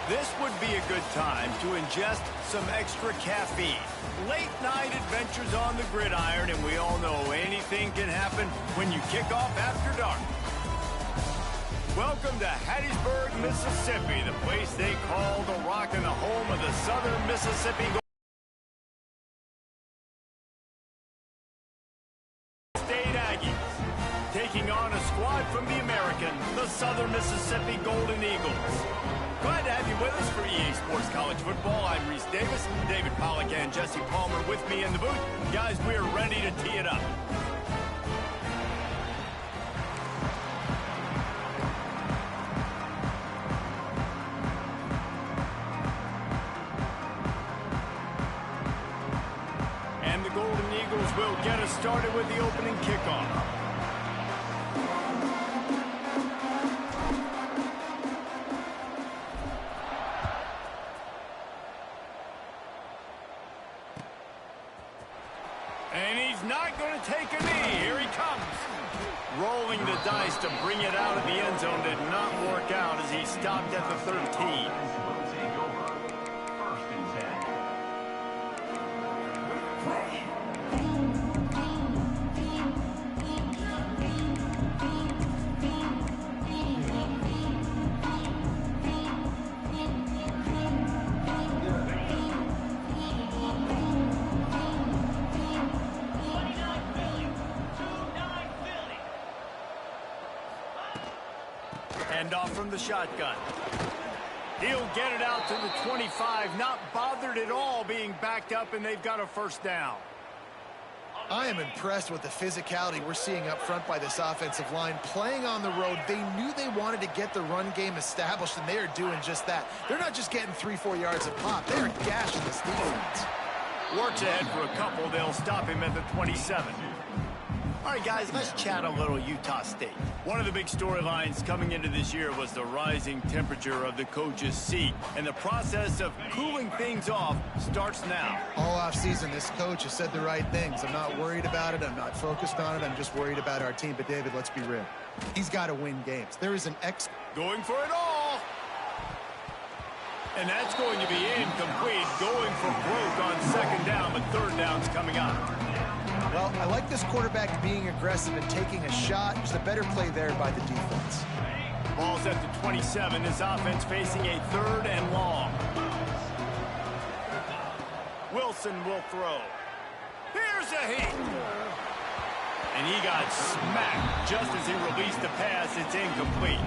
This would be a good time to ingest some extra caffeine. Late night adventures on the gridiron, and we all know anything can happen when you kick off after dark. Welcome to Hattiesburg, Mississippi, the place they call the Rock and the home of the Southern Mississippi State Aggies. Taking on a squad from the American, the Southern Mississippi Golden Eagles. Glad to have you with us for EA Sports College Football. I'm Reese Davis, David Pollack and Jesse Palmer with me in the booth. Guys, we are ready to tee it up. And the Golden Eagles will get us started with the opening kickoff. And he's not going to take a knee. Here he comes. Rolling the dice to bring it out of the end zone did not work out as he stopped at the 13. And off from the shotgun. He'll get it out to the 25, not bothered at all being backed up, and they've got a first down. I am impressed with the physicality we're seeing up front by this offensive line. Playing on the road, they knew they wanted to get the run game established, and they are doing just that. They're not just getting 3-4 yards of pop. They're gashing this defense. Works ahead for a couple. They'll stop him at the 27. All right, guys, let's chat a little Utah State. One of the big storylines coming into this year was the rising temperature of the coach's seat, and the process of cooling things off starts now. All offseason, this coach has said the right things. I'm not worried about it. I'm not focused on it. I'm just worried about our team. But, David, let's be real. He's got to win games. There is an going for it all. And that's going to be incomplete, going for broke on second down, but third down's coming up. Well, I like this quarterback being aggressive and taking a shot. Just a better play there by the defense. Ball's at the 27. This offense facing a third and long. Wilson will throw. Here's a hit. And he got smacked just as he released the pass. It's incomplete.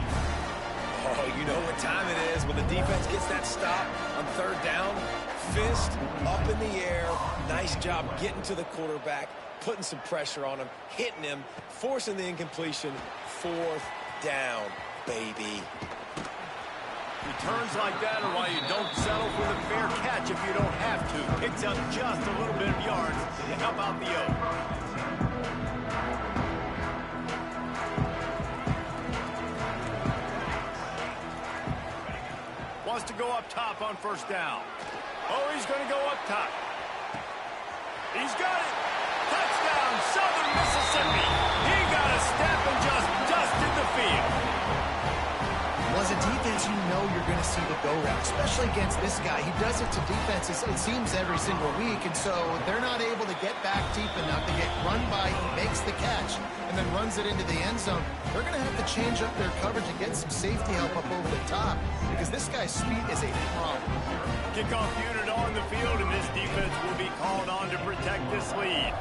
Oh, you know what time it is when the defense gets that stop on third down. Fist up in the air. Nice job getting to the quarterback, putting some pressure on him, hitting him, forcing the incompletion. Fourth down, baby. Returns like that are why you don't settle for the fair catch if you don't have to. Picks up just a little bit of yards to help out the O. Wants to go up top on first down. Oh, he's going to go up top. He's got it. Touchdown, Southern Mississippi. He got a step and just dusted the field. Well, as a defense, you know you're going to see the go route, especially against this guy. He does it to defenses, it seems, every single week, and so they're not able to get back deep enough to get run by. He makes the catch and then runs it into the end zone. They're going to have to change up their coverage and get some safety help up over the top because this guy's speed is a problem. Kickoff unit on the field, and this defense will be called on to protect this lead.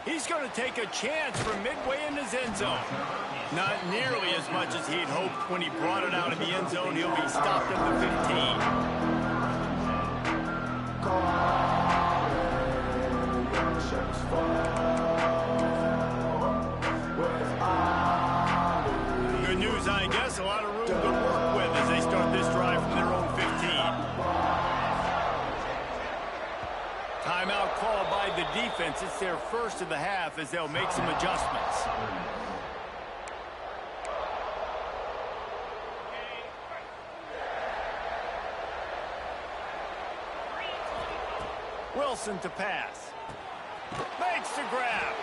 He's going to take a chance from midway in his end zone. Not nearly as much as he'd hoped when he brought it out in the end zone. He'll be stopped at the 15. Good news, I guess. A lot of room to work with as they start this drive from their own 15. Timeout called by the defense. It's their first of the half as they'll make some adjustments. Wilson to pass. Makes the grab.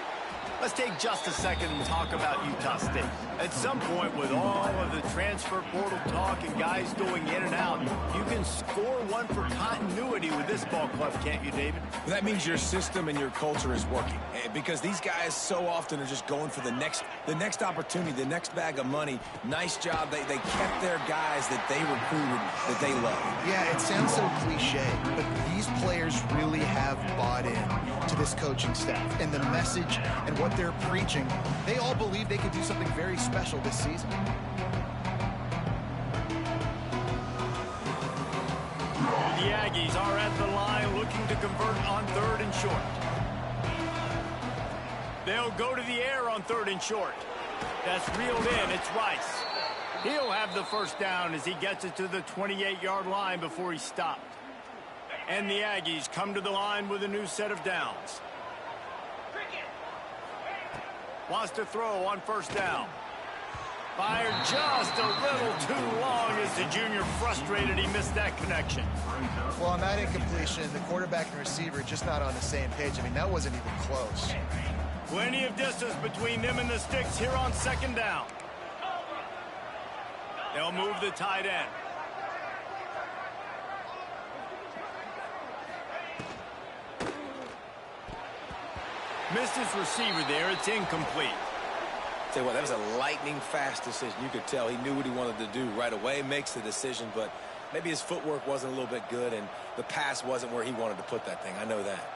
Let's take just a second and talk about Utah State. At some point, with all of the transfer portal talk and guys going in and out, you can score one for continuity with this ball club, can't you, David? That means your system and your culture is working. Because these guys so often are just going for the next opportunity, the next bag of money. Nice job. They kept their guys that they recruited, that they love. Yeah, it sounds so cliche, but these players really have bought in to this coaching staff and the message and what they're preaching. They all believe they could do something very special this season. The Aggies are at the line looking to convert on 3rd and short. They'll go to the air on 3rd and short. That's reeled in. It's Rice. He'll have the first down as he gets it to the 28-yard line before he's stopped. And the Aggies come to the line with a new set of downs. Wants to throw on 1st down. Fired just a little too long as the junior frustrated he missed that connection. Well, on that incompletion, the quarterback and receiver just not on the same page. I mean, that wasn't even close. Plenty of distance between them and the sticks here on 2nd down. They'll move the tight end. Missed his receiver there. It's incomplete. Tell you what, that was a lightning-fast decision. You could tell he knew what he wanted to do right away, makes the decision, but maybe his footwork wasn't a little bit good, and the pass wasn't where he wanted to put that thing. I know that.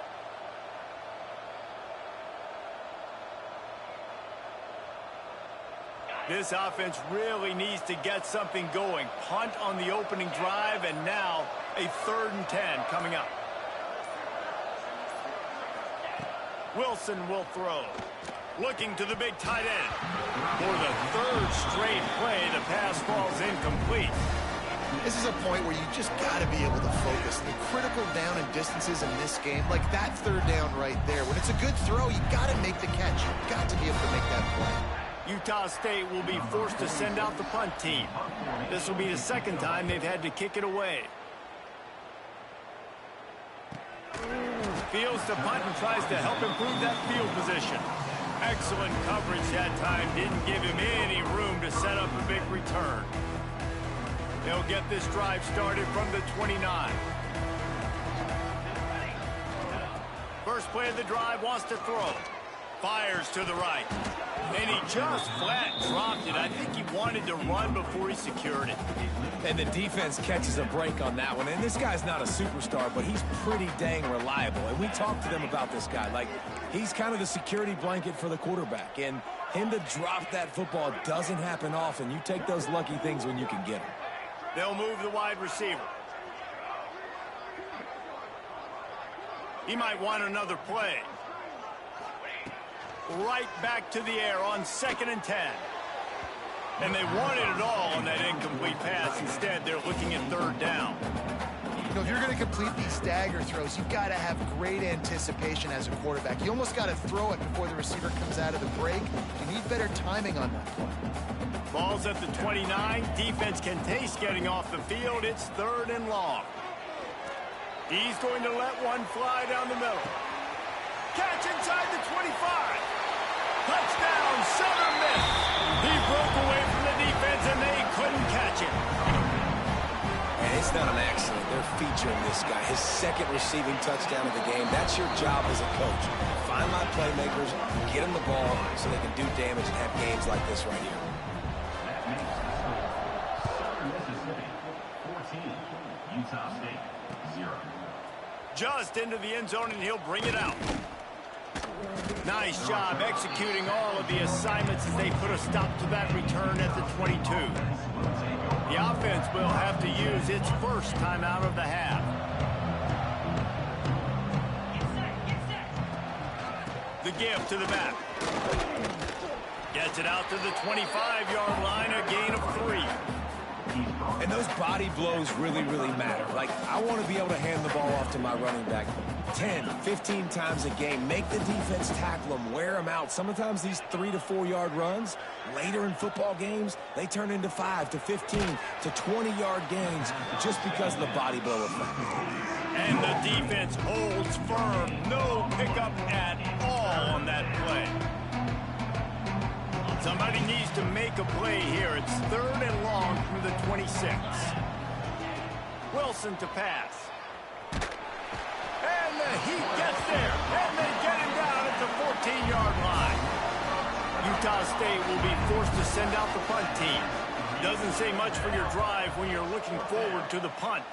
This offense really needs to get something going. Punt on the opening drive, and now a 3rd and 10 coming up. Wilson will throw. Looking to the big tight end. For the 3rd straight play, the pass falls incomplete. This is a point where you just got to be able to focus. The critical down and distances in this game, like that 3rd down right there. When it's a good throw, you got to make the catch. You've got to be able to make that play. Utah State will be forced to send out the punt team. This will be the 2nd time they've had to kick it away. Fields to punt and tries to help improve that field position. Excellent coverage that time. Didn't give him any room to set up a big return. They'll get this drive started from the 29. First play of the drive, wants to throw. Fires to the right. And he just flat dropped it. I think he wanted to run before he secured it. And the defense catches a break on that one. And this guy's not a superstar, but he's pretty dang reliable. And we talked to them about this guy. Like, he's kind of the security blanket for the quarterback. And him to drop that football doesn't happen often. You take those lucky things when you can get them. They'll move the wide receiver. He might want another play. Right back to the air on 2nd and 10. And they wanted it all on that incomplete pass. Instead, they're looking at 3rd down. You know, if you're going to complete these stagger throws, you've got to have great anticipation as a quarterback. You almost got to throw it before the receiver comes out of the break. You need better timing on that play. Ball's at the 29. Defense can taste getting off the field. It's 3rd and long. He's going to let one fly down the middle. Catch inside the 25. Touchdown, Southern Miss. He broke away from the defense, and they couldn't catch him. And it's not an accident. They're featuring this guy. His 2nd receiving touchdown of the game. That's your job as a coach. Find my playmakers, get them the ball so they can do damage and have games like this right here. Utah State, 0. Just into the end zone, and he'll bring it out. Nice job executing all of the assignments as they put a stop to that return at the 22. The offense will have to use its first timeout of the half. The give to the back. Gets it out to the 25-yard line, a gain of 3. And those body blows really, really matter. Like, I want to be able to hand the ball off to my running back 10, 15 times a game. Make the defense tackle them, wear them out. Sometimes these 3 to 4 yard runs, later in football games, they turn into 5 to 15 to 20-yard gains just because of the body blow effect. And the defense holds firm. No pickup at all on that play. Somebody needs to make a play here. It's 3rd and long from the 26. Wilson to pass. And the Heat gets there. And they get him down at the 14-yard line. Utah State will be forced to send out the punt team. Doesn't say much for your drive when you're looking forward to the punt.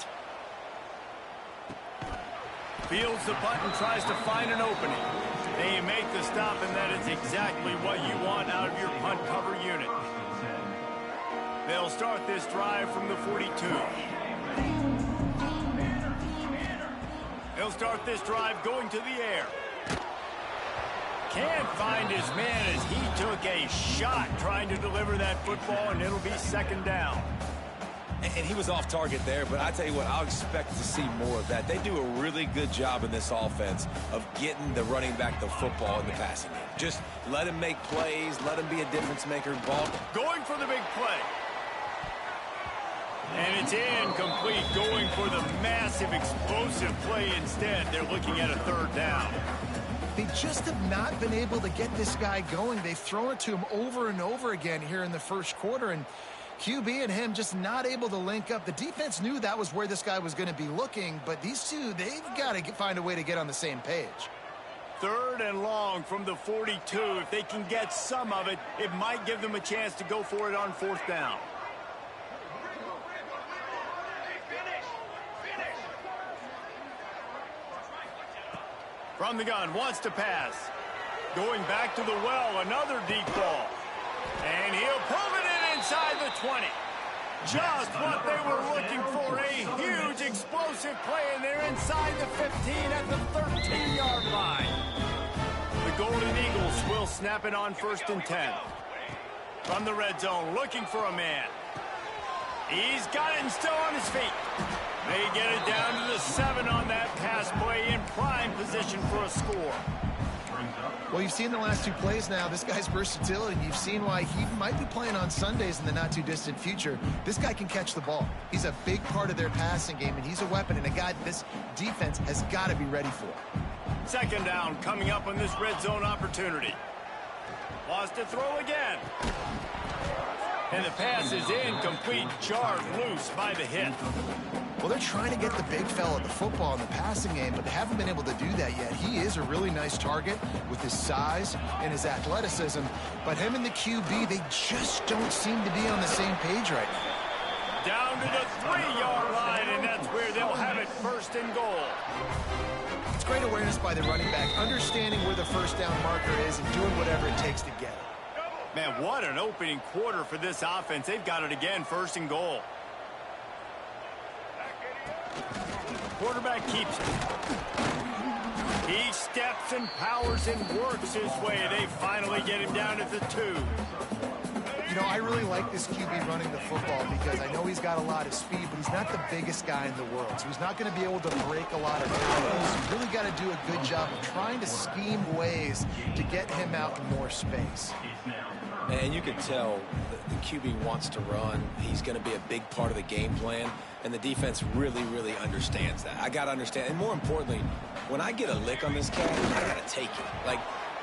Fields the punt and tries to find an opening. They make the stop, and that is exactly what you want out of your punt cover unit. They'll start this drive from the 42. They'll start this drive going to the air. Can't find his man as he took a shot trying to deliver that football, and it'll be 2nd down. And he was off target there, but I tell you what, I'll expect to see more of that. They do a really good job in this offense of getting the running back the football in the passing game. Just let him make plays, let him be a difference maker. Ball going for the big play. And it's incomplete, going for the massive explosive play instead. They're looking at a 3rd down. They just have not been able to get this guy going. They've thrown it to him over and over again here in the 1st quarter, and QB and him just not able to link up. The defense knew that was where this guy was going to be looking, but these two, they've got to find a way to get on the same page. 3rd and long from the 42. If they can get some of it, it might give them a chance to go for it on 4th down. From the gun, wants to pass. Going back to the well, another deep ball. And he'll pull it in inside the 20. Just what they were looking for, a huge explosive play, and they're inside the 15 at the 13-yard line. The Golden Eagles will snap it on 1st and 10. From the red zone, looking for a man. He's got it and still on his feet. They get it down to the 7 on that pass play, in prime position for a score. Well, you've seen the last 2 plays now. This guy's versatility, and you've seen why he might be playing on Sundays in the not-too-distant future. This guy can catch the ball. He's a big part of their passing game, and he's a weapon and a guy that this defense has got to be ready for. 2nd down coming up on this red zone opportunity. Lost to throw again. And the pass is incomplete, jarred loose by the hit. Well, they're trying to get the big fella the football in the passing game, but they haven't been able to do that yet. He is a really nice target with his size and his athleticism, but him and the QB, they just don't seem to be on the same page right now. Down to the 3-yard line, and that's where they'll have it 1st and goal. It's great awareness by the running back, understanding where the 1st down marker is and doing whatever it takes to get it. Man, what an opening quarter for this offense. They've got it again, 1st and goal. Quarterback keeps it. He steps and powers and works his way. They finally get him down at the 2. You know, I really like this QB running the football because I know he's got a lot of speed, but he's not the biggest guy in the world. So he's not going to be able to break a lot of tackles. You really got to do a good job of trying to scheme ways to get him out in more space. And you can tell the QB wants to run. He's going to be a big part of the game plan. And the defense really, really understands that. I got to understand. And more importantly, when I get a lick on this cat, I got to take it. Like,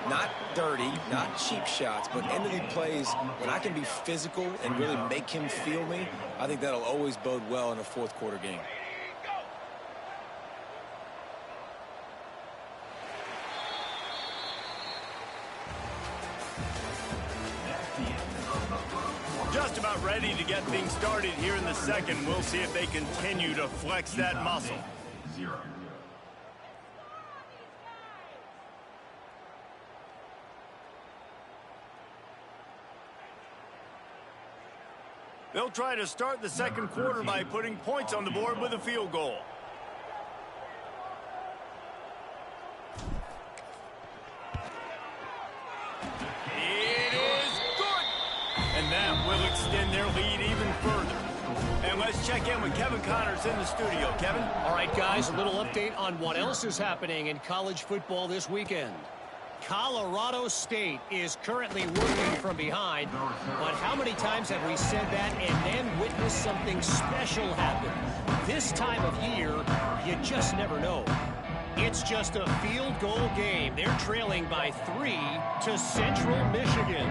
not dirty, not cheap shots, but end of the plays, when I can be physical and really make him feel me, I think that'll always bode well in a 4th quarter game. Just about ready to get things started here in the 2nd. We'll see if they continue to flex that muscle. 0. They'll try to start the 2nd quarter by putting points on the board with a field goal. It is good! And that will extend their lead even further. And let's check in with Kevin Connors in the studio. Kevin? All right, guys, a little update on what else is happening in college football this weekend. Colorado State is currently working from behind, but how many times have we said that and then witnessed something special happen? This time of year, you just never know. It's just a field goal game. They're trailing by 3 to Central Michigan.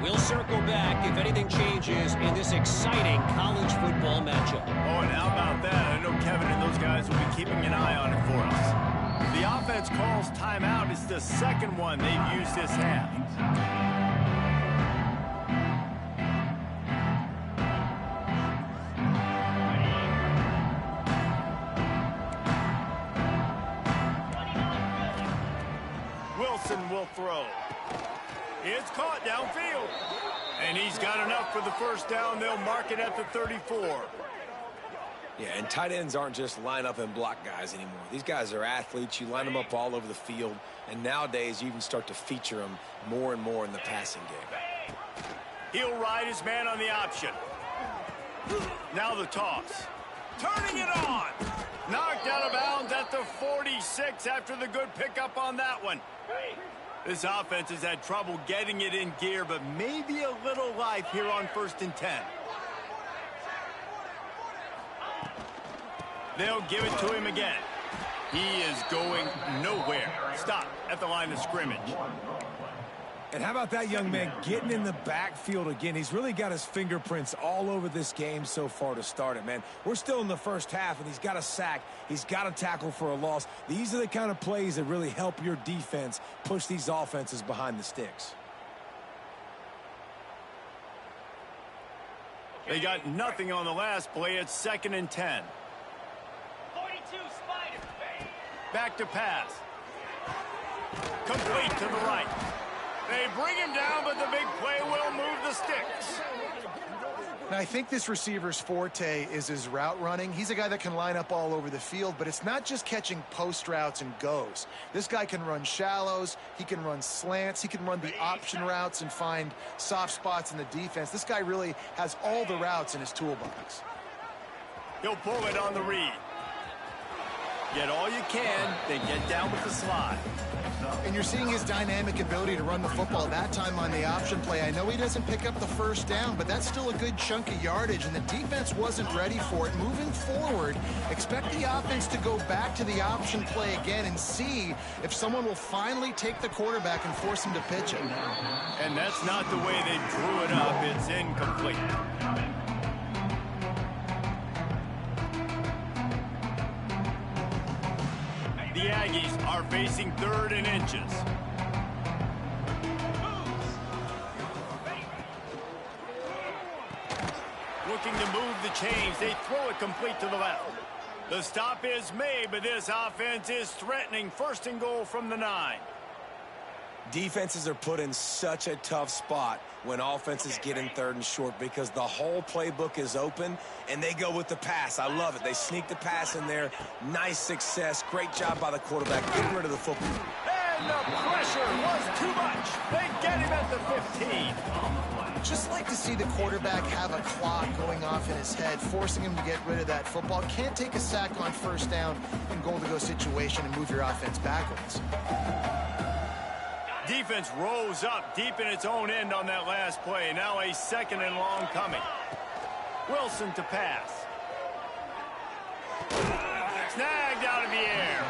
We'll circle back if anything changes in this exciting college football matchup. Oh, and how about that? I know Kevin and those guys will be keeping an eye on it for us. The offense calls timeout. It's the second one they've used this half. Wilson will throw. It's caught downfield. And he's got enough for the first down. They'll mark it at the 34. Yeah, and tight ends aren't just line up and block guys anymore. These guys are athletes. You line them up all over the field. And nowadays, you can start to feature them more and more in the passing game. He'll ride his man on the option. Now the toss. Turning it on. Knocked out of bounds at the 46 after the good pickup on that one. This offense has had trouble getting it in gear, but maybe a little life here on 1st and 10. They'll give it to him again. He is going nowhere. Stop at the line of scrimmage. And how about that young man getting in the backfield again? He's really got his fingerprints all over this game so far to start it, man. We're still in the first half, and he's got a sack. He's got a tackle for a loss. These are the kind of plays that really help your defense push these offenses behind the sticks. They got nothing on the last play. It's 2nd and 10. 42 Spider. Back to pass. Complete to the right. They bring him down, but the big play will move the sticks. Now, I think this receiver's forte is his route running. He's a guy that can line up all over the field, but it's not just catching post routes and goes. This guy can run shallows, he can run slants, he can run the option routes and find soft spots in the defense. This guy really has all the routes in his toolbox. He'll pull it on the read. Get all you can, then get down with the slide. And you're seeing his dynamic ability to run the football that time on the option play. I know he doesn't pick up the first down, but that's still a good chunk of yardage, and the defense wasn't ready for it. Moving forward, expect the offense to go back to the option play again and see if someone will finally take the quarterback and force him to pitch it. And that's not the way they drew it up. It's incomplete. The Aggies are facing 3rd and inches. Looking to move the chains. They throw it complete to the left. The stop is made, but this offense is threatening. 1st and goal from the 9. Defenses are put in such a tough spot when offenses get in 3rd and short because the whole playbook is open and they go with the pass. I love it. They sneak the pass in there. Nice success. Great job by the quarterback getting rid of the football. And the pressure was too much. They get him at the 15. Just like to see the quarterback have a clock going off in his head, forcing him to get rid of that football. Can't take a sack on 1st down in goal-to-go situation and move your offense backwards. Defense rose up deep in its own end on that last play. Now a 2nd and long coming. Wilson to pass. Snagged out of the air.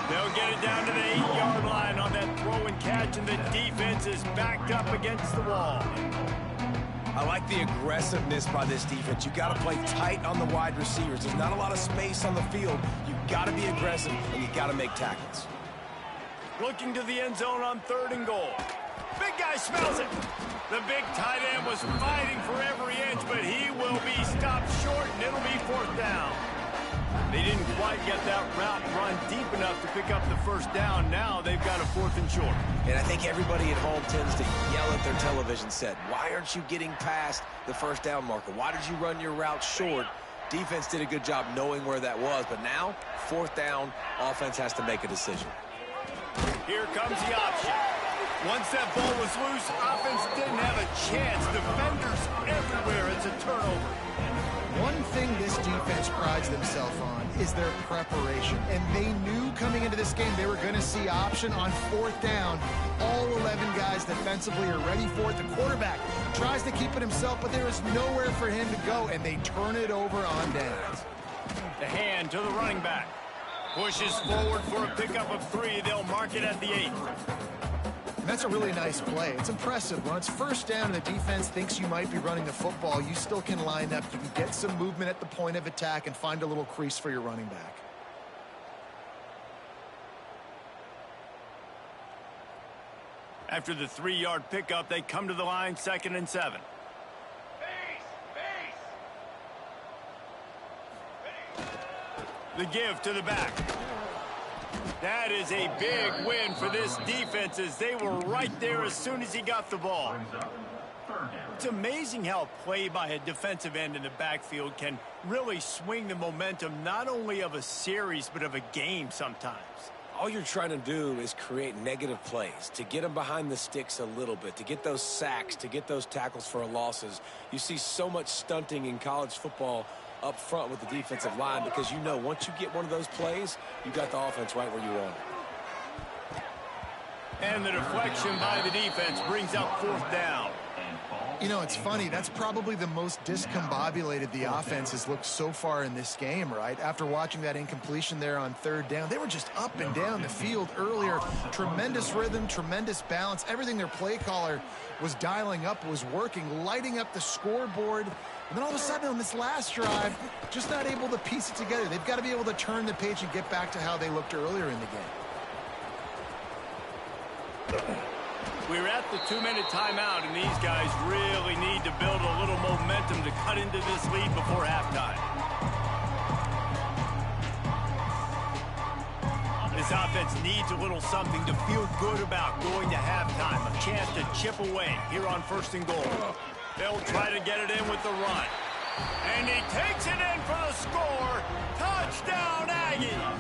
They'll get it down to the 8-yard line on that throw and catch, and the defense is backed up against the wall. I like the aggressiveness by this defense. You got to play tight on the wide receivers. There's not a lot of space on the field. You got to be aggressive, and you got to make tackles. Looking to the end zone on 3rd and goal. Big guy smells it. The big tight end was fighting for every inch, but he will be stopped short, and it'll be 4th down. They didn't quite get that route run deep enough to pick up the 1st down. Now they've got a 4th and short. And I think everybody at home tends to yell at their television set. Why aren't you getting past the 1st down marker? Why did you run your route short? Defense did a good job knowing where that was, but now 4th down, offense has to make a decision. Here comes the option. Once that ball was loose, offense didn't have a chance. Defenders everywhere. It's a turnover. One thing this defense prides themselves on is their preparation. And they knew coming into this game they were going to see option on 4th down. All 11 guys defensively are ready for it. The quarterback tries to keep it himself, but there is nowhere for him to go, and they turn it over on downs. The hand to the running back. Pushes forward for a pickup of 3. They'll mark it at the 8. And that's a really nice play. It's impressive. When it's first down and the defense thinks you might be running the football, you still can line up. You can get some movement at the point of attack and find a little crease for your running back. After the 3-yard pickup, they come to the line, 2nd and 7. The give to the back. That is a big win for this defense as they were right there as soon as he got the ball. It's amazing how play by a defensive end in the backfield can really swing the momentum not only of a series but of a game sometimes. All you're trying to do is create negative plays, to get them behind the sticks a little bit, to get those sacks, to get those tackles for losses. You see so much stunting in college football up front with the defensive line because you know once you get one of those plays, you got the offense right where you want it. And the deflection by the defense brings up 4th down. You know, it's funny. That's probably the most discombobulated the offense has looked so far in this game, right? After watching that incompletion there on 3rd down, they were just up and down the field earlier. Tremendous rhythm, tremendous balance. Everything their play caller was dialing up was working, lighting up the scoreboard. And then all of a sudden on this last drive, just not able to piece it together. They've got to be able to turn the page and get back to how they looked earlier in the game. We're at the 2-minute timeout, and these guys really need to build a little momentum to cut into this lead before halftime. This offense needs a little something to feel good about going to halftime. A chance to chip away here on 1st and goal. They'll try to get it in with the run. And he takes it in for the score. Touchdown, Aggies!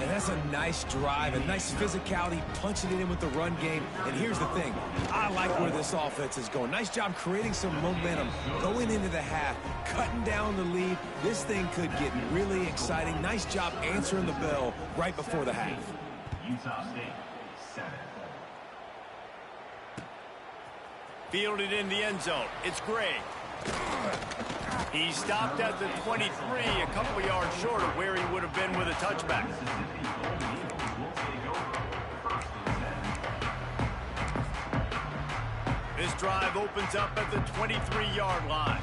And that's a nice drive, a nice physicality, punching it in with the run game. And here's the thing. I like where this offense is going. Nice job creating some momentum, going into the half, cutting down the lead. This thing could get really exciting. Nice job answering the bell right before the half. Utah State, 7. Fielded in the end zone. It's Gray. He stopped at the 23, a couple of yards short of where he would have been with a touchback. This drive opens up at the 23-yard line.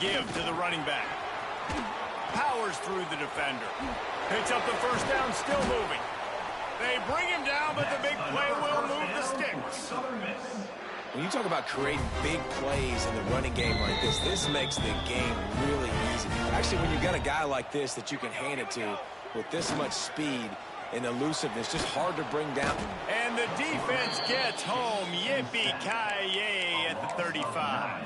Give to the running back. Powers through the defender. Picks up the 1st down, still moving. They bring him down, but the big play will move the sticks. When you talk about creating big plays in the running game like this, this makes the game really easy. Actually, when you got a guy like this that you can hand it to with this much speed and elusiveness, just hard to bring down. And the defense gets home. Yippee-ki-yay at the 35.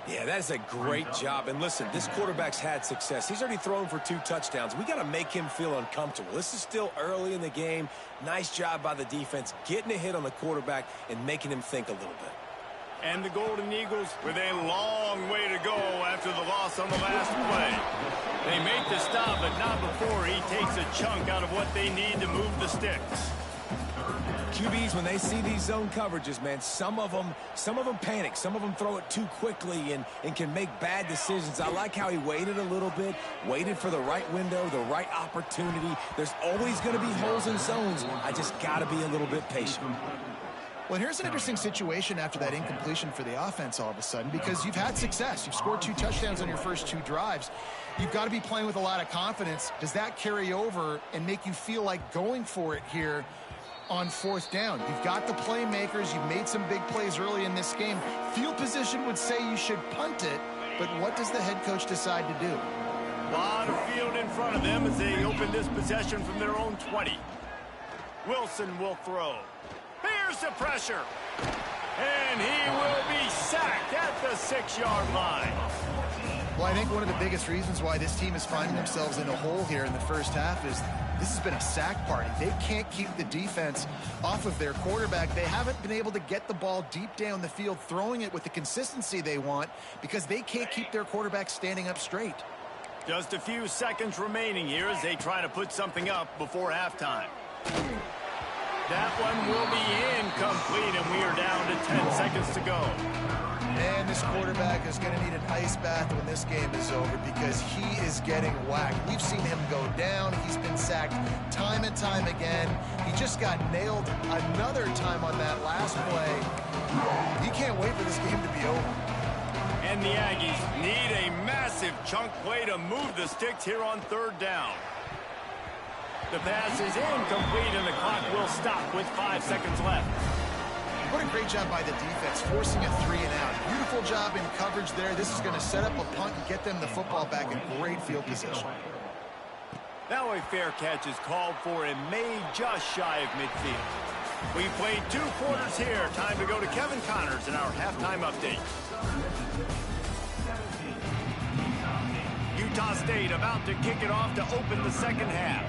Yeah, that is a great job. And listen, this quarterback's had success. He's already thrown for 2 touchdowns. We got to make him feel uncomfortable. This is still early in the game. Nice job by the defense, getting a hit on the quarterback and making him think a little bit. And the Golden Eagles with a long way to go after the loss on the last play. They make the stop, but not before he takes a chunk out of what they need to move the sticks. QBs, when they see these zone coverages, man, some of them panic. Some of them throw it too quickly and can make bad decisions. I like how he waited a little bit, waited for the right window, the right opportunity. There's always going to be holes in zones. I just got to be a little bit patient. Well, here's an interesting situation after that incompletion for the offense all of a sudden, because you've had success. You've scored 2 touchdowns on your first 2 drives. You've got to be playing with a lot of confidence. Does that carry over and make you feel like going for it here on 4th down? You've got the playmakers. You've made some big plays early in this game. Field position would say you should punt it, but what does the head coach decide to do? A lot of field in front of them as they open this possession from their own 20. Wilson will throw. Here's the pressure. And he will be sacked at the 6-yard line. Well, I think one of the biggest reasons why this team is finding themselves in a hole here in the first half is this has been a sack party. They can't keep the defense off of their quarterback. They haven't been able to get the ball deep down the field, throwing it with the consistency they want because they can't keep their quarterback standing up straight. Just a few seconds remaining here as they try to put something up before halftime. That one will be incomplete, and we are down to 10 seconds to go. And this quarterback is going to need an ice bath when this game is over because he is getting whacked. We've seen him go down. He's been sacked time and time again. He just got nailed another time on that last play. He can't wait for this game to be over. And the Aggies need a massive chunk play to move the sticks here on third down. The pass is incomplete, and the clock will stop with 5 seconds left. What a great job by the defense, forcing a 3-and-out. Beautiful job in coverage there. This is going to set up a punt and get them the football back in great field position. Now a fair catch is called for and made just shy of midfield. We've played 2 quarters here. Time to go to Kevin Connors in our halftime update. Utah State about to kick it off to open the second half.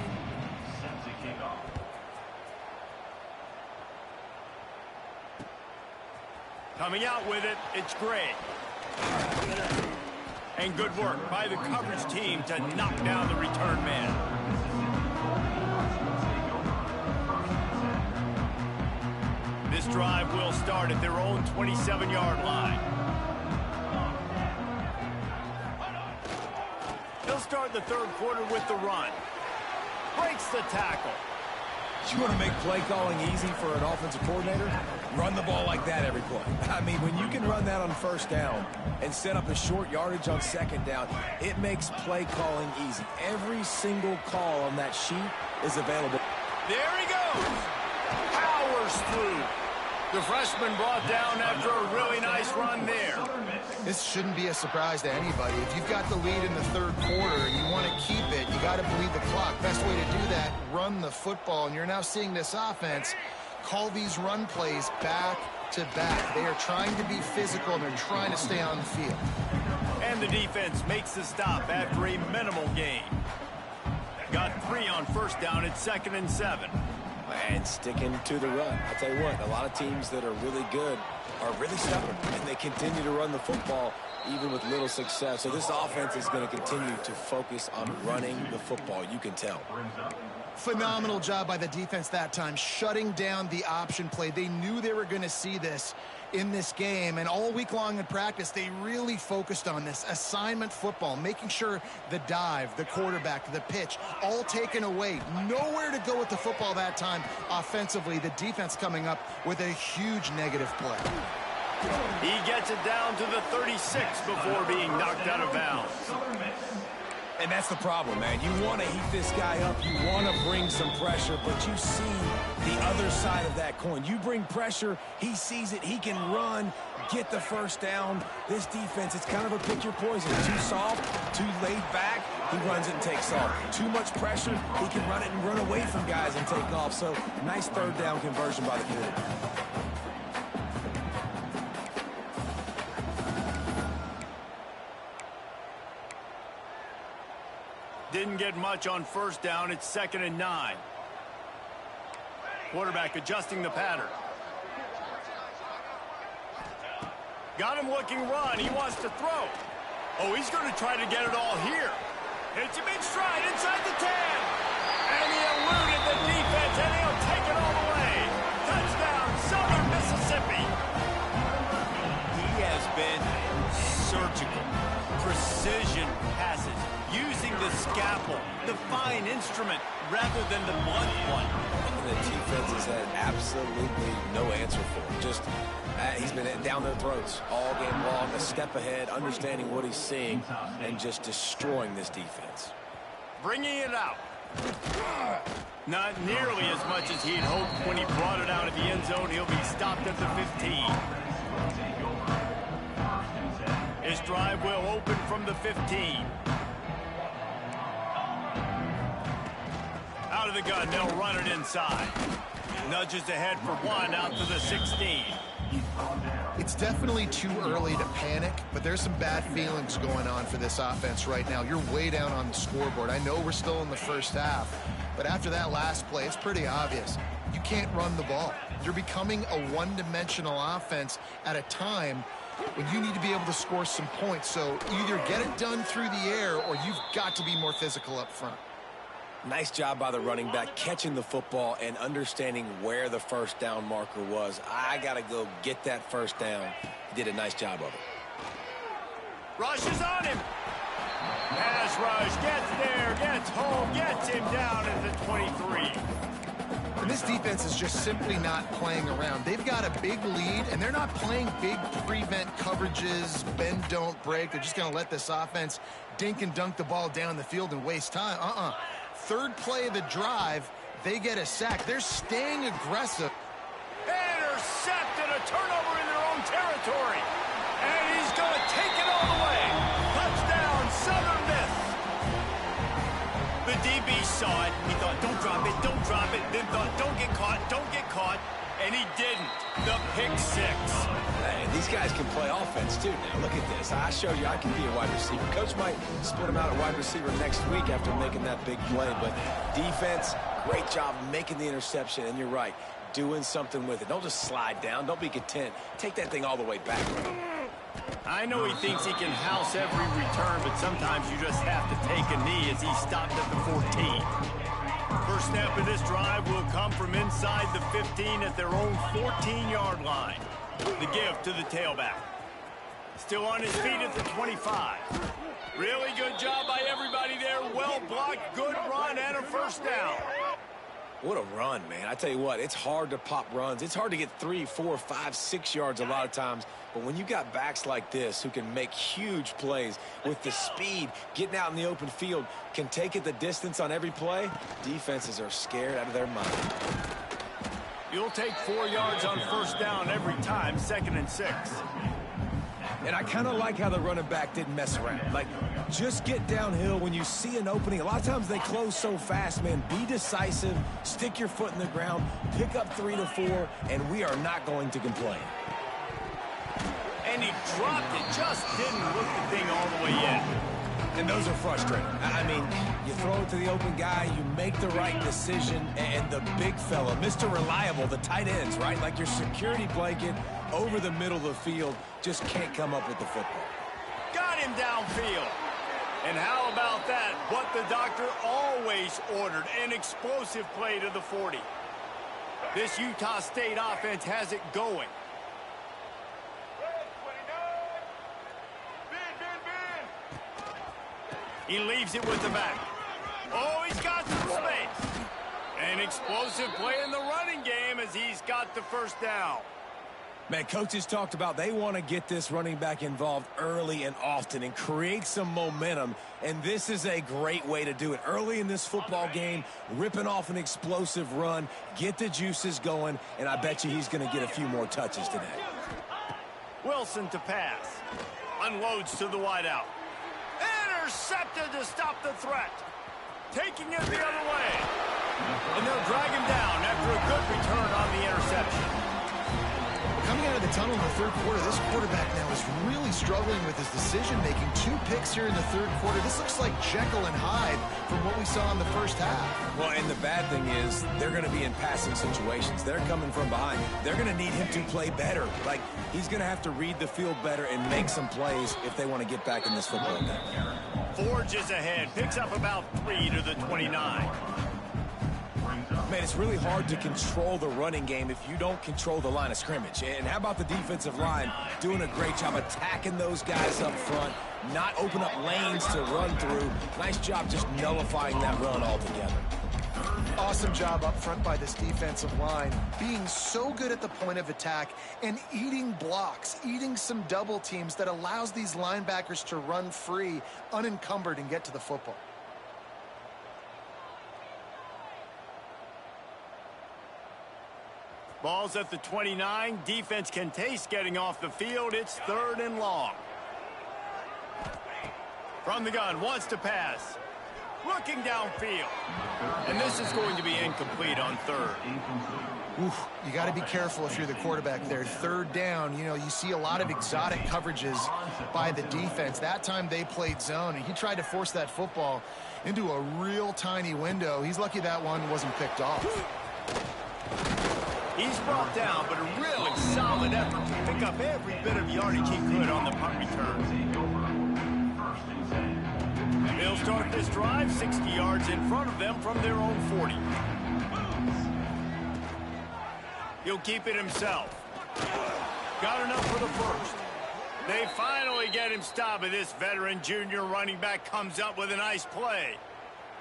Coming out with it, it's Gray. And good work by the coverage team to knock down the return man. This drive will start at their own 27-yard line. They'll start the third quarter with the run. Breaks the tackle. You want to make play calling easy for an offensive coordinator? Run the ball like that every play. I mean, when you can run that on first down and set up a short yardage on second down, it makes play calling easy. Every single call on that sheet is available. There he goes. Powers through. The freshman brought down after a really nice run there. This shouldn't be a surprise to anybody. If you've got the lead in the third quarter and you want to keep it, you got to bleed the clock. Best way to do that, run the football. And you're now seeing this offense call these run plays back to back. They are trying to be physical, and they're trying to stay on the field. And the defense makes the stop after a minimal gain. Got 3 on first down at 2nd and 7. And sticking to the run. I'll tell you what, a lot of teams that are really good are really stubborn, and they continue to run the football even with little success. So this offense is going to continue to focus on running the football. You can tell. Phenomenal job by the defense that time, shutting down the option play. They knew they were going to see this in this game, and all week long in practice, they really focused on this assignment football, making sure the dive, the quarterback, the pitch, all taken away. Nowhere to go with the football that time offensively. The defense coming up with a huge negative play. He gets it down to the 36 before being knocked out of bounds. And that's the problem, man. You want to heat this guy up. You want to bring some pressure, but you see the other side of that coin. You bring pressure, he sees it, he can run, get the first down. This defense, it's kind of a pick your poison. Too soft, too laid back, he runs it and takes off. Too much pressure, he can run it and run away from guys and take off. So, nice third down conversion by the quarterback. Didn't get much on first down. It's 2nd and 9. Quarterback adjusting the pattern. Got him looking run. He wants to throw. Oh, he's going to try to get it all here. Hits him in stride inside the 10. And he eluded the defense, and he'll take it all the way. Touchdown, Southern Mississippi. He has been surgical. Precision passes. Using the scalpel, the fine instrument, rather than the blunt one. And the defense has had absolutely no answer for him. Just, he's been down their throats all game long, a step ahead, understanding what he's seeing, and just destroying this defense. Bringing it out. Not nearly as much as he'd hoped when he brought it out of the end zone. He'll be stopped at the 15. His drive will open from the 15. Out of the gun, they'll run it inside. Nudges ahead for 1 out to the 16. It's definitely too early to panic, but there's some bad feelings going on for this offense right now. You're way down on the scoreboard. I know we're still in the first half, but after that last play, it's pretty obvious. You can't run the ball. You're becoming a one-dimensional offense at a time when you need to be able to score some points. So either get it done through the air or you've got to be more physical up front. Nice job by the running back catching the football and understanding where the first down marker was. I got to go get that first down. He did a nice job of it. Rushes on him. Pass rush, gets there, gets home, gets him down at the 23. And this defense is just simply not playing around. They've got a big lead, and they're not playing big prevent coverages, bend, don't break. They're just going to let this offense dink and dunk the ball down the field and waste time. Third play of the drive, they get a sack. They're staying aggressive. Intercepted, a turnover in their own territory. And he's going to take it all the way. Touchdown, Southern Miss. The DB saw it. He thought, don't drop it, don't drop it. Then thought, don't get caught, don't get caught. And he didn't. The pick six. Hey, these guys can play offense, too. Now, look at this. I showed you I can be a wide receiver. Coach might split him out at wide receiver next week after making that big play. But defense, great job making the interception. And you're right, doing something with it. Don't just slide down. Don't be content. Take that thing all the way back. I know he thinks he can house every return, but sometimes you just have to take a knee as he stopped at the 14. First snap of this drive will come from inside the 15 at their own 14-yard line. The give to the tailback. Still on his feet at the 25. Really good job by everybody there. Well blocked, good run, and a first down. What a run, man. I tell you what, it's hard to pop runs. It's hard to get 3, 4, 5, 6 yards a lot of times. But when you got backs like this who can make huge plays with the speed, getting out in the open field, can take it the distance on every play, defenses are scared out of their mind. You'll take 4 yards on first down every time, 2nd and 6. And I kind of like how the running back didn't mess around. Like, just get downhill when you see an opening. A lot of times they close so fast, man. Be decisive, stick your foot in the ground, pick up 3 to 4, and we are not going to complain. And he dropped it, just didn't look the thing all the way in. And those are frustrating. I mean, you throw it to the open guy, you make the right decision, and the big fella, Mr. Reliable, the tight ends, right? Like your security blanket over the middle of the field, just can't come up with the football. Got him downfield. And how about that? What the doctor always ordered, an explosive play to the 40. This Utah State offense has it going. He leaves it with the back. Oh, he's got some space. An explosive play in the running game as he's got the first down. Man, coaches talked about they want to get this running back involved early and often and create some momentum, and this is a great way to do it. Early in this football game, ripping off an explosive run, get the juices going, and I bet you he's going to get a few more touches today. Wilson to pass. Unloads to the wideout. Intercepted to stop the threat. Taking it the other way. And they'll drag him down after a good return on the interception. Coming out of the tunnel in the third quarter, this quarterback now is really struggling with his decision-making. 2 picks here in the third quarter. This looks like Jekyll and Hyde from what we saw in the first half. Well, and the bad thing is they're going to be in passing situations. They're coming from behind. They're going to need him to play better. Like, he's going to have to read the field better and make some plays if they want to get back in this football game. Forges ahead. Picks up about 3 to the 29. Man, it's really hard to control the running game if you don't control the line of scrimmage. And how about the defensive line doing a great job attacking those guys up front, not open up lanes to run through. Nice job just nullifying that run altogether. Awesome job up front by this defensive line, being so good at the point of attack and eating blocks, eating some double teams that allows these linebackers to run free, unencumbered, and get to the football. Ball's at the 29. Defense can taste getting off the field. It's 3rd and long. From the gun, wants to pass. Looking downfield. And this is going to be incomplete on 3rd. Oof, you got to be careful if you're the quarterback there. 3rd down, you know, you see a lot of exotic coverages by the defense. That time they played zone, and he tried to force that football into a real tiny window. He's lucky that one wasn't picked off. He's brought down, but a really solid effort to pick up every bit of yardage he could on the punt return. They'll start this drive 60 yards in front of them from their own 40. He'll keep it himself. Got enough for the first. They finally get him stopped, and this veteran junior running back comes up with a nice play.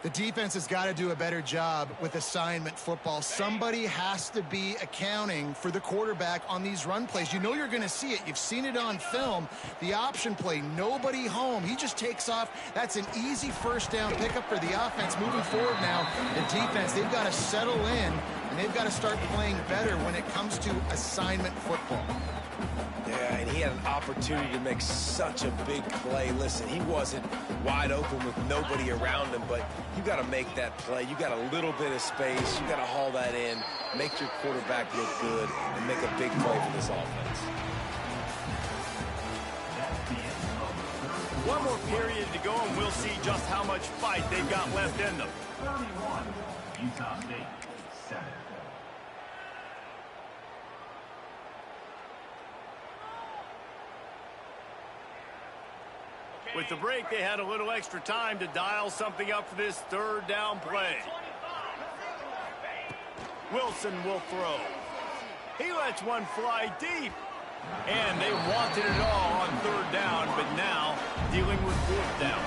The defense has got to do a better job with assignment football. Somebody has to be accounting for the quarterback on these run plays. You know you're going to see it. You've seen it on film. The option play, nobody home. He just takes off. That's an easy first down pickup for the offense. Moving forward now, the defense, they've got to settle in, and they've got to start playing better when it comes to assignment football. Yeah, and he had an opportunity to make such a big play. Listen, he wasn't wide open with nobody around him, but you got to make that play. You got a little bit of space. You got to haul that in, make your quarterback look good, and make a big play for this offense. One more period to go, and we'll see just how much fight they've got left in them. 31, Utah State, 7. With the break, they had a little extra time to dial something up for this third down play. Wilson will throw. He lets one fly deep. And they wanted it all on third down, but now dealing with fourth down.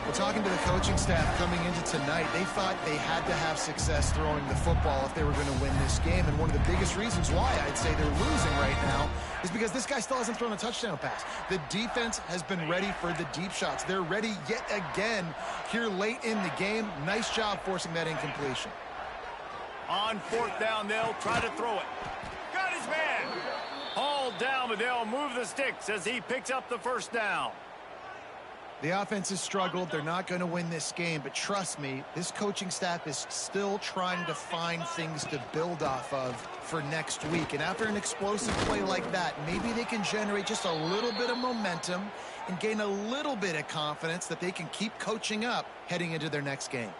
Well, talking to the coaching staff coming into tonight, they thought they had to have success throwing the football if they were going to win this game. And one of the biggest reasons why I'd say they're losing right now is because this guy still hasn't thrown a touchdown pass. The defense has been ready for the deep shots. They're ready yet again here late in the game. Nice job forcing that incompletion. On fourth down, they'll try to throw it. Got his man. Hauled down, but they'll move the sticks as he picks up the first down. The offense has struggled. They're not going to win this game, but trust me, this coaching staff is still trying to find things to build off of for next week. And after an explosive play like that, maybe they can generate just a little bit of momentum and gain a little bit of confidence that they can keep coaching up heading into their next game.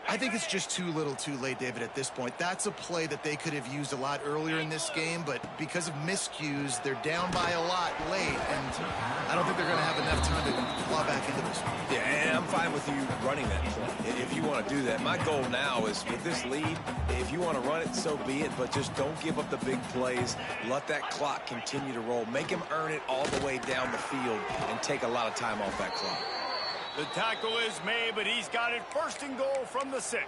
I think it's just too little too late, David, at this point. That's a play that they could have used a lot earlier in this game, but because of miscues, they're down by a lot late, and I don't think they're going to have enough time to claw back into this one. Yeah, and I'm fine with you running that play if you want to do that. My goal now is with this lead, if you want to run it, so be it, but just don't give up the big plays. Let that clock continue to roll. Make him earn it all the way down the field and take a lot of time off that clock. The tackle is made, but he's got it first and goal from the 6.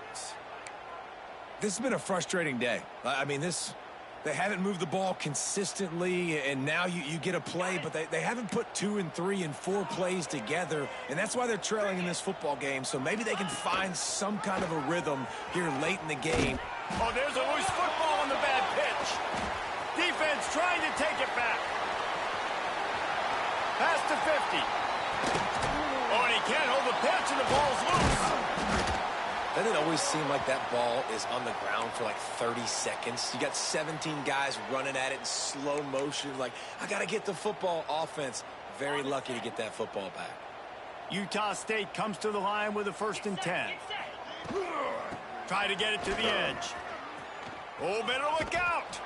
This has been a frustrating day. I mean, they haven't moved the ball consistently, and now you get a play, but they haven't put 2 and 3 and 4 plays together, and that's why they're trailing in this football game. So maybe they can find some kind of a rhythm here late in the game. Oh, there's a loose football on the bad pitch. Defense trying to take it back. Pass to 50. Oh, and he can't hold the pitch, and the ball's loose. Doesn't it always seem like that ball is on the ground for like 30 seconds? You got 17 guys running at it in slow motion. Like, I got to get the football. Offense, very lucky to get that football back. Utah State comes to the line with a 1st and 10. Try to get it to the edge. Oh, better look out.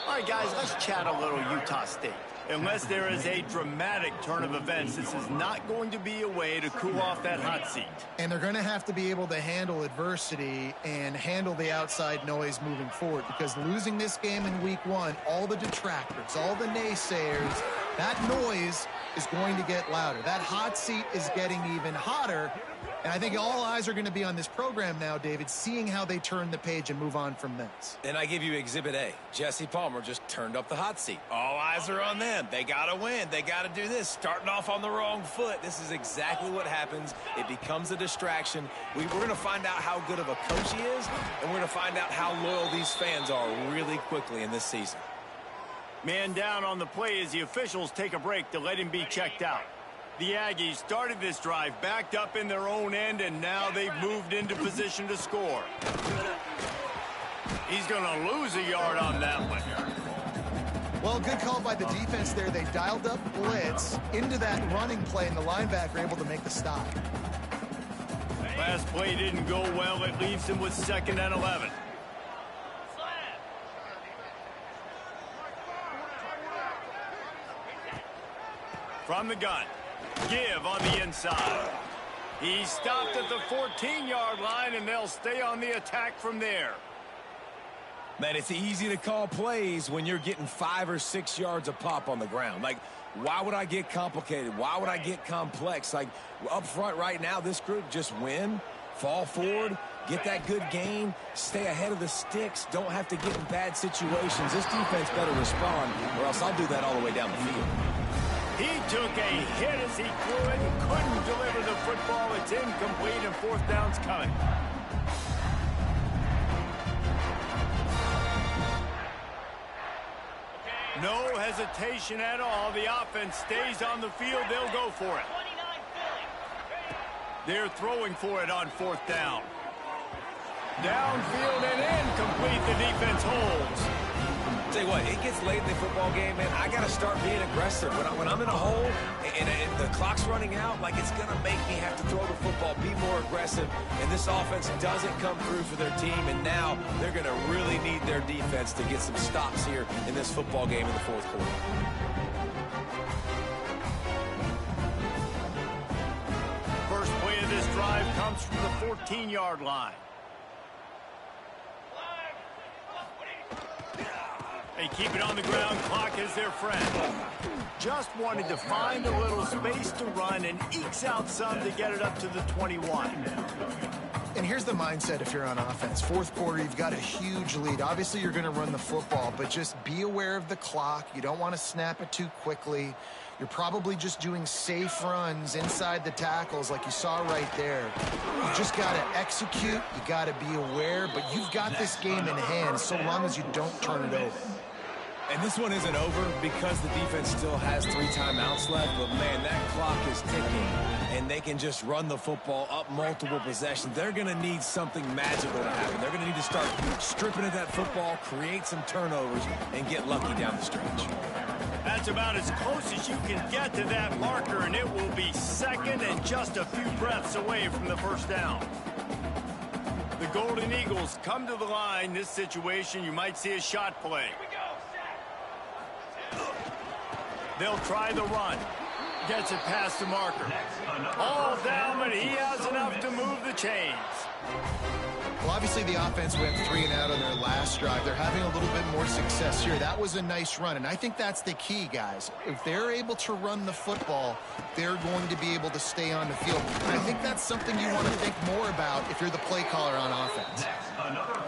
All right, guys, let's chat a little Utah State. Unless there is a dramatic turn of events, this is not going to be a way to cool off that hot seat. And they're going to have to be able to handle adversity and handle the outside noise moving forward, because losing this game in week 1, all the detractors, all the naysayers, that noise is going to get louder. That hot seat is getting even hotter. And I think all eyes are going to be on this program now, David, seeing how they turn the page and move on from this. And I give you Exhibit A. Jesse Palmer just turned up the hot seat. All eyes are on them. They got to win. They got to do this. Starting off on the wrong foot. This is exactly what happens. It becomes a distraction. We're going to find out how good of a coach he is, and we're going to find out how loyal these fans are really quickly in this season. Man down on the play as the officials take a break to let him be checked out. The Aggies started this drive backed up in their own end, and now they've moved into position to score. He's going to lose a yard on that one. Well, good call by the defense there. They dialed up blitz into that running play, and the linebacker able to make the stop. Last play didn't go well. It leaves him with 2nd and 11. From the gun. Give on the inside. He stopped at the 14-yard line, and they'll stay on the attack from there. Man, it's easy to call plays when you're getting 5 or 6 yards a pop on the ground. Like, why would I get complicated? Why would I get complex? Like, up front right now, this group just win, fall forward, get that good gain, stay ahead of the sticks, don't have to get in bad situations. This defense better respond, or else I'll do that all the way down the field. He took a hit as he threw it and couldn't deliver the football. It's incomplete and fourth down's coming. No hesitation at all. The offense stays on the field. They'll go for it. They're throwing for it on fourth down. Downfield and incomplete. The defense holds. Tell you what, it gets late in the football game, man. I got to start being aggressive. When I'm in a hole and the clock's running out, like, it's going to make me have to throw the football, be more aggressive. And this offense doesn't come through for their team, and now they're going to really need their defense to get some stops here in this football game in the fourth quarter. First play of this drive comes from the 14-yard line. They keep it on the ground. Clock is their friend. Just wanted to find a little space to run and ekes out some to get it up to the 21. And here's the mindset if you're on offense. Fourth quarter, you've got a huge lead. Obviously, you're going to run the football, but just be aware of the clock. You don't want to snap it too quickly. You're probably just doing safe runs inside the tackles like you saw right there. You just got to execute. You got to be aware, but you've got this game in hand so long as you don't turn it over. And this one isn't over because the defense still has 3 timeouts left, but, man, that clock is ticking, and they can just run the football up multiple possessions. They're going to need something magical to happen. They're going to need to start stripping at that football, create some turnovers, and get lucky down the stretch. That's about as close as you can get to that marker, and it will be second and just a few breaths away from the first down. The Golden Eagles come to the line. This situation, you might see a shot play. They'll try the run. Gets it past the marker. All down, but he has enough to move the chains. Well, obviously the offense went 3 and out on their last drive. They're having a little bit more success here. That was a nice run, and I think that's the key, guys. If they're able to run the football, they're going to be able to stay on the field. And I think that's something you want to think more about if you're the play caller on offense.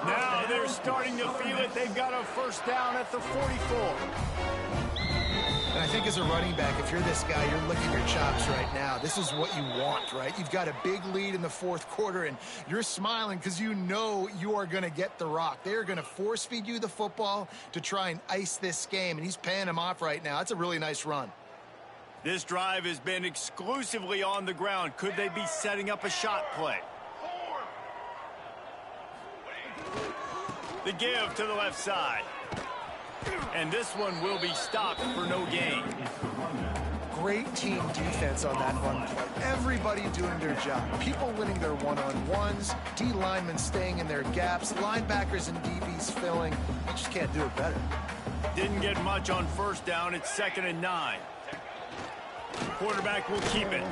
Now they're starting to feel it. They've got a first down at the 44. And I think as a running back, if you're this guy, you're licking your chops right now. This is what you want, right? You've got a big lead in the fourth quarter, and you're smiling because you know you are going to get the rock. They're going to force feed you the football to try and ice this game, and he's paying him off right now. That's a really nice run. This drive has been exclusively on the ground. Could they be setting up a shot play? The give to the left side. And this one will be stopped for no gain. Great team defense on that run play. Everybody doing their job. People winning their one-on-ones, D linemen staying in their gaps, linebackers and DBs filling. You just can't do it better. Didn't get much on first down. It's 2nd and 9. Quarterback will keep it.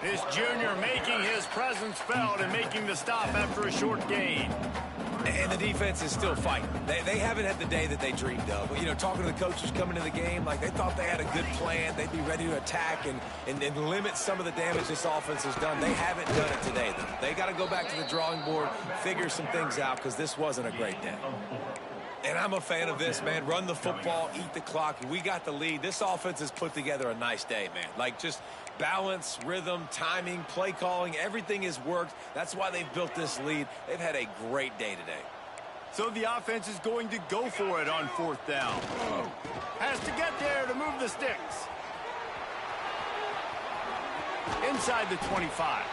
This junior making his presence felt and making the stop after a short gain. And the defense is still fighting. They haven't had the day that they dreamed of. You know, talking to the coaches coming to the game, like they thought they had a good plan. They'd be ready to attack and limit some of the damage this offense has done. They haven't done it today, though. They got to go back to the drawing board, figure some things out, because this wasn't a great day. And I'm a fan of this, man. Run the football, eat the clock. We got the lead. This offense has put together a nice day, man. Like, just balance, rhythm, timing, play calling, everything has worked. That's why they've built this lead. They've had a great day today. So the offense is going to go for it on fourth down. Has to get there to move the sticks. Inside the 25.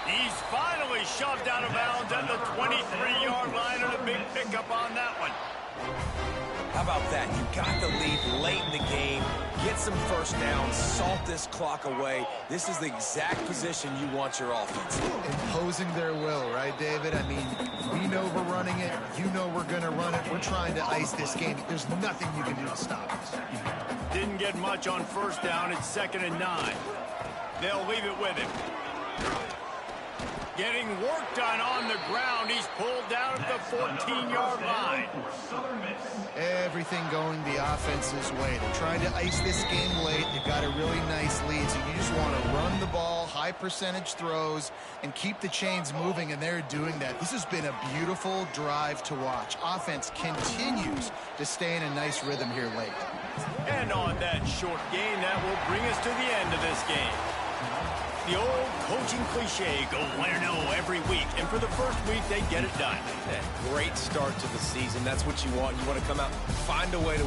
He's finally shoved out of bounds at the 23-yard line, and a big pickup on that one. How about that? You got the lead late in the game. Get some first downs. Salt this clock away. This is the exact position you want your offense in. Imposing their will, right, David? I mean, we know we're running it. You know we're going to run it. We're trying to ice this game. There's nothing you can do to stop us. Didn't get much on first down. It's 2nd and 9. They'll leave it with him. Getting work done on the ground. He's pulled down at the 14-yard line. Everything going the offense's way. They're trying to ice this game late. They've got a really nice lead, so you just want to run the ball, high percentage throws, and keep the chains moving, and they're doing that. This has been a beautiful drive to watch. Offense continues to stay in a nice rhythm here late. And on that short gain, that will bring us to the end of this game. The old coaching cliche, go 1-0 every week. And for the first week, they get it done. Great start to the season. That's what you want. You want to come out, find a way to win.